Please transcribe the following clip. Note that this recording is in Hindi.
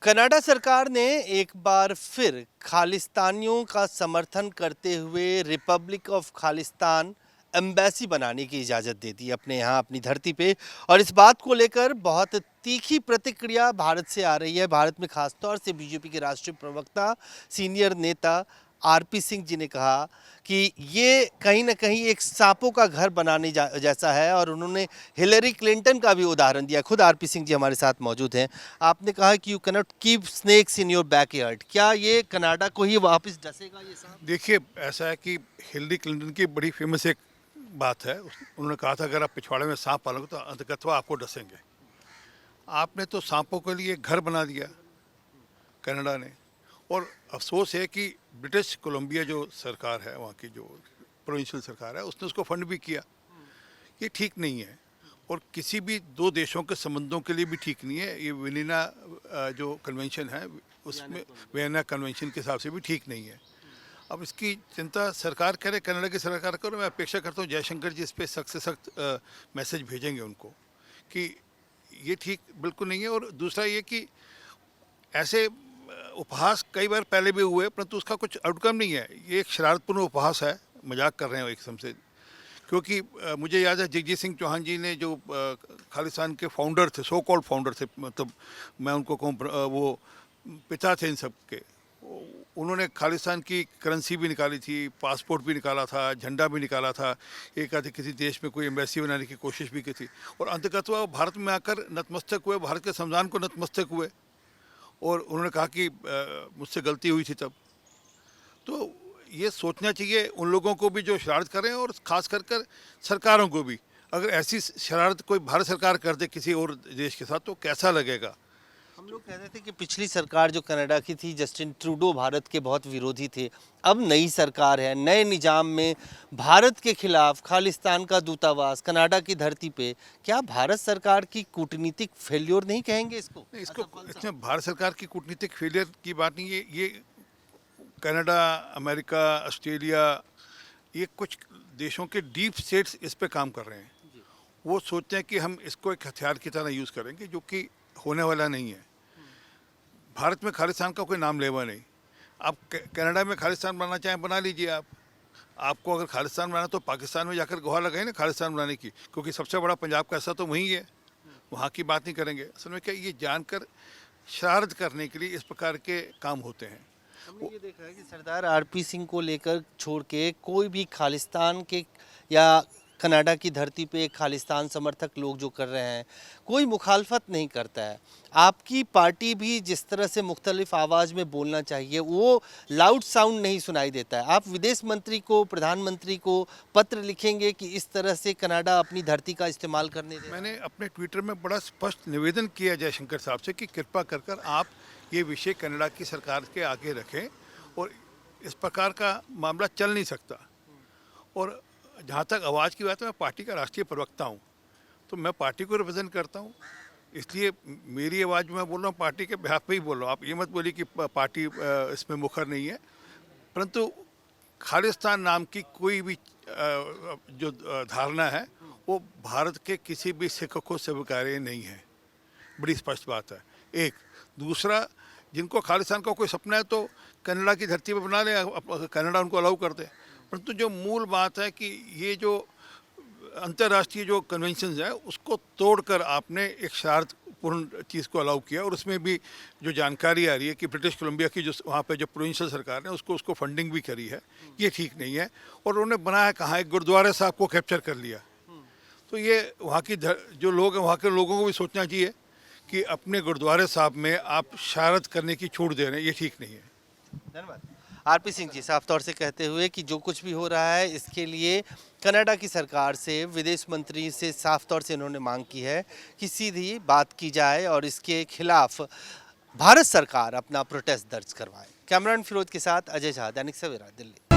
कनाडा सरकार ने एक बार फिर खालिस्तानियों का समर्थन करते हुए रिपब्लिक ऑफ खालिस्तान एम्बेसी बनाने की इजाज़त दे दी अपने यहाँ अपनी धरती पे। और इस बात को लेकर बहुत तीखी प्रतिक्रिया भारत से आ रही है। भारत में खासतौर से बीजेपी के राष्ट्रीय प्रवक्ता सीनियर नेता आरपी सिंह जी ने कहा कि ये कहीं ना कहीं एक सांपों का घर बनाने जैसा है, और उन्होंने हिलरी क्लिंटन का भी उदाहरण दिया। खुद आरपी सिंह जी हमारे साथ मौजूद हैं। आपने कहा कि you cannot keep snakes in your backyard. क्या ये कनाडा को ही वापस डसेगा ये सांप? देखिए, ऐसा है कि हिलरी क्लिंटन की बड़ी फेमस एक बात है। उन्होंने कहा था, अगर आप पिछवाड़े में सांप पालोगे तो अंततः आपको डसेंगे। आपने तो सांपों के लिए घर बना दिया कनाडा ने। और अफसोस है कि ब्रिटिश कोलंबिया जो सरकार है, वहाँ की जो प्रोविंशियल सरकार है, उसने उसको फंड भी किया। ये ठीक नहीं है, और किसी भी दो देशों के संबंधों के लिए भी ठीक नहीं है। ये वियना जो कन्वेंशन है, उसमें वियना कन्वेंशन के हिसाब से भी ठीक नहीं है। अब इसकी चिंता सरकार करे, कनाडा की सरकार करो। मैं अपेक्षा करता हूँ जयशंकर जी इस पर सख्त से सख्त मैसेज भेजेंगे उनको कि ये ठीक बिल्कुल नहीं है। और दूसरा ये कि ऐसे उपहास कई बार पहले भी हुए, परंतु उसका कुछ आउटकम नहीं है। ये एक शरारतपूर्ण उपहास है, मजाक कर रहे हैं एक किस्म से। क्योंकि मुझे याद है जगजीत सिंह चौहान जी ने, जो खालिस्तान के फाउंडर थे, सो कॉल्ड फाउंडर थे, मतलब मैं उनको कहूँ वो पिता थे इन सब के। उन्होंने खालिस्तान की करेंसी भी निकाली थी, पासपोर्ट भी निकाला था, झंडा भी निकाला था, एक आधे किसी देश में कोई एम्बेसी बनाने की कोशिश भी की थी। और अंततः वो भारत में आकर नतमस्तक हुए, भारत के संविधान को नतमस्तक हुए। और उन्होंने कहा कि मुझसे गलती हुई थी तब। तो ये सोचना चाहिए उन लोगों को भी जो शरारत कर रहे हैं, और ख़ास कर कर सरकारों को भी। अगर ऐसी शरारत कोई भारत सरकार कर दे किसी और देश के साथ, तो कैसा लगेगा। हम लोग कह रहे थे कि पिछली सरकार जो कनाडा की थी, जस्टिन ट्रूडो भारत के बहुत विरोधी थे। अब नई सरकार है, नए निजाम में भारत के खिलाफ खालिस्तान का दूतावास कनाडा की धरती पे। क्या भारत सरकार की कूटनीतिक फेल्योर नहीं कहेंगे इसको? इसको इसमें भारत सरकार की कूटनीतिक फेलियर की बात नहीं है। ये कनाडा, अमेरिका, ऑस्ट्रेलिया, ये कुछ देशों के डीप स्टेट्स इस पे काम कर रहे हैं। वो सोचते हैं कि हम इसको एक हथियार की तरह यूज़ करेंगे, जो कि होने वाला नहीं है। भारत में खालिस्तान का कोई नाम लेवा नहीं। आप कनाडा में खालिस्तान बनाना चाहें, बना लीजिए। आप आपको अगर खालिस्तान बनाना तो पाकिस्तान में जाकर गुहार लगाए ना खालिस्तान बनाने की, क्योंकि सबसे बड़ा पंजाब का हिस्सा तो वहीं है। वहाँ की बात नहीं करेंगे। असल में क्या, ये जानकर शरारत करने के लिए इस प्रकार के काम होते हैं। हमने ये देखा है कि सरदार आरपी सिंह को लेकर छोड़ के कोई भी खालिस्तान के या कनाडा की धरती पे खालिस्तान समर्थक लोग जो कर रहे हैं, कोई मुखालफत नहीं करता है। आपकी पार्टी भी जिस तरह से मुख्तलिफ आवाज़ में बोलना चाहिए, वो लाउड साउंड नहीं सुनाई देता है। आप विदेश मंत्री को, प्रधानमंत्री को पत्र लिखेंगे कि इस तरह से कनाडा अपनी धरती का इस्तेमाल करने दे। मैंने अपने ट्विटर में बड़ा स्पष्ट निवेदन किया जयशंकर साहब से कि कृपा कर कर आप ये विषय कनाडा की सरकार के आगे रखें, और इस प्रकार का मामला चल नहीं सकता। और जहाँ तक आवाज़ की बात है, मैं पार्टी का राष्ट्रीय प्रवक्ता हूँ, तो मैं पार्टी को रिप्रेजेंट करता हूँ। इसलिए मेरी आवाज़ में मैं बोल रहा हूँ, पार्टी के बिहाफ पे ही बोल रहा हूँ। आप ये मत बोलिए कि पार्टी इसमें मुखर नहीं है। परंतु खालिस्तान नाम की कोई भी जो धारणा है, वो भारत के किसी भी सिख को स्वीकार्य नहीं है। बड़ी स्पष्ट बात है। एक दूसरा, जिनको खालिस्तान का कोई सपना है तो कनाडा की धरती पर बना ले, कनाडा उनको अलाउ कर दे। परंतु जो मूल बात है कि ये जो अंतर्राष्ट्रीय जो कन्वेंशन है, उसको तोड़कर आपने एक शरारतपूर्ण चीज़ को अलाउ किया। और उसमें भी जो जानकारी आ रही है कि ब्रिटिश कोलंबिया की जो वहाँ पे जो प्रोविंशियल सरकार है, उसको फंडिंग भी करी है। ये ठीक नहीं है। और उन्होंने बनाया कहाँ, एक गुरुद्वारा साहब को कैप्चर कर लिया। तो ये वहाँ की जो लोग हैं, वहाँ के लोगों को भी सोचना चाहिए कि अपने गुरुद्वारे साहब में आप शरारत करने की छूट दे रहे हैं, ये ठीक नहीं है। धन्यवाद। आरपी सिंह जी साफ तौर से कहते हुए कि जो कुछ भी हो रहा है, इसके लिए कनाडा की सरकार से, विदेश मंत्री से साफ तौर से इन्होंने मांग की है कि सीधी बात की जाए और इसके खिलाफ भारत सरकार अपना प्रोटेस्ट दर्ज करवाए। कैमरामैन फिरोज के साथ अजय झा, दैनिक सवेरा, दिल्ली।